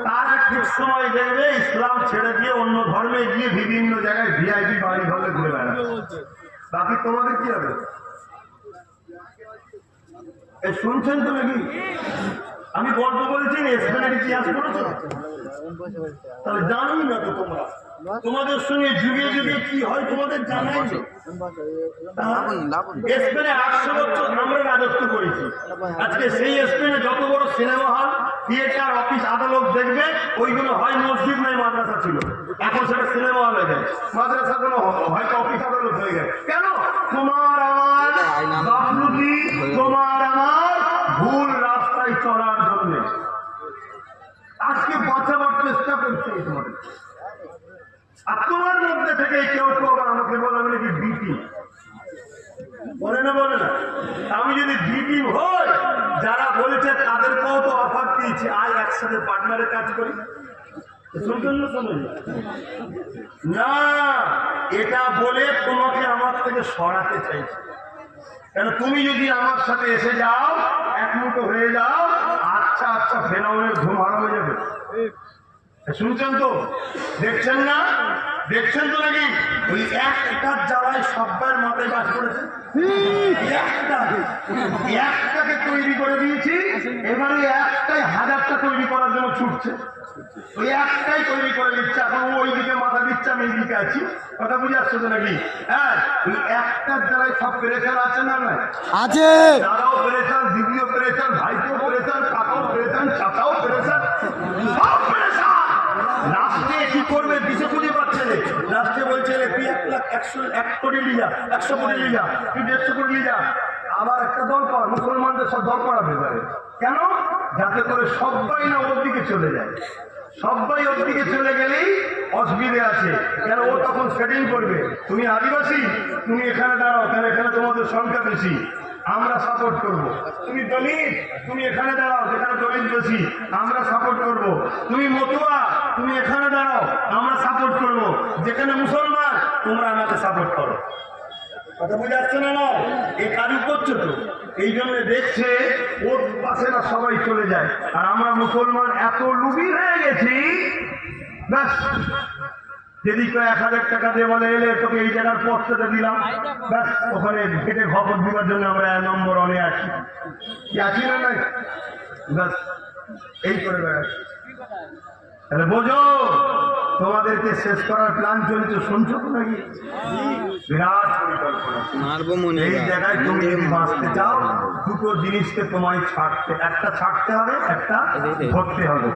তারা ঠিক সময় দেখবে ইসলাম ছেড়ে দিয়ে অন্য ধর্মে গিয়ে বিভিন্ন জায়গায় ভিআইপি বাড়ি ঘরে ঘুরে বেড়াবে। বাকি তোমাদের কি হবে? এই শুনছেন তো নাকি? আমি গল্প বলছি, স্পেনের ইতিহাস পড়েছো? তাহলে জানোই না তো তোমরা। তোমাদের সঙ্গে যুগে যুগে কি হয় তোমাদের জানাই নেই। স্পেনে 800 বছর আমরা রাজত্ব করেছি। আজকে সেই স্পেনে যত বড় সিনেমা হল, থিয়েটার, অফিস, আদালত দেখবে, ওইগুলো হয় মসজিদ নয় মাদ্রাসা ছিল। এখন সেটা সিনেমা হল হয়ে যায়। মাদ্রাসা গুলো হয়তো অফিস আদালত হয়ে গেছে। কেন? তোমার আমার গাফলতি, তোমার আমার ভুল রাস্তায় চলার জন্য। আজকে বাঁচাবার চেষ্টা করছে তোমাদের। আর তোমার মধ্যে থেকে কেউ কেউ আবার আমাকে বলে নাকি বিটি বলে না, বলে না। আমি যদি বিটি হই, যারা বলেছে তাদেরকেও তো অফার দিয়েছি, আজ একসাথে পার্টনারে কাজ করি। না, এটা বলে তোমাকে আমার থেকে সরাতে চাইছি। কেন? তুমি যদি আমার সাথে এসে যাও, একমুটো হয়ে যাও, আচ্ছা আচ্ছা ফেরাউনের ঘুম হারাম হয়ে যাবে। শুনছেন তো? দেখছেন না? দেখছেন তো নাকি? ওই একটার জ্বালায় সব্বার মাথায় কাজ করেছে। একটাকে তৈরি করে দিয়েছি, এবারে একটাই হাজারটা তৈরি করার জন্য ছুটছে। ওই একটাই তৈরি করে দিচ্ছে। এখন ওই দিকে মাথা দিচ্ছে, আমি এইদিকে আছি। কথা বুঝে আসছে তো নাকি? হ্যাঁ, ওই একটার জ্বালায় সব পেরেশান আছে না? না আছে। দাদাও পেরেশান, দিদিও পেরেশান, ভাইকেও পেরেশান, কাকাও পেরেশান, চাচাও পেরেশান, সব পেরেশান। লাস্টে কি করবে কিছু খুঁজে পাচ্ছে না। লাস্টে বলছে তুই 1 কোটি নিয়ে যা, 100 কোটি নিয়ে যা, তুই 150 কোটি নিয়ে যা। আবার একটা দল কর, মুসলমানদের সব দল করাবে পারে। কেন? যাতে করে সবাই না ওর দিকে চলে যায়। সবাই ওর দিকে চলে গেলেই অসুবিধে আছে। কেন? ও তখন সেটিং করবে, তুমি আদিবাসী, তুমি এখানে দাঁড়াও, কেন এখানে তোমাদের সংখ্যা বেশি, আমরা সাপোর্ট করব। তুমি দলিত, তুমি এখানে দাঁড়াও, যেখানে দলিত বেশি, আমরা সাপোর্ট করব। তুমি মতুয়া, তুমি এখানে দাঁড়াও, আমরা সাপোর্ট করব। যেখানে মুসলমান, তোমরা আমাকে সাপোর্ট করো। কথা বুঝে আসছে না? না, এই কাজু করছো তো। এই জন্য দেখছে ওর পাশে না সবাই চলে যায়। আর আমরা মুসলমান এত লুবি হয়ে গেছি, ব্যাস যদি কেউ 1000 টাকা দিয়ে বলে এলে তোকে এই জায়গার পথটা দিলাম, ব্যাস ওখানে ঘেটে খবর দিবার জন্য আমরা 1 নম্বর অনে আছি। কি আছি না? নাই, ব্যাস এই করে বেড়াচ্ছি। তাহলে বোঝো, তোমাদেরকে শেষ করার প্ল্যান চলছে। শুনছো তো নাকি? বিরাট পরিকল্পনা। এই জায়গায় তুমি যদি বাঁচতে চাও, দুটো জিনিসকে তোমায় ছাড়তে, একটা ছাড়তে হবে, একটা ধরতে হবে।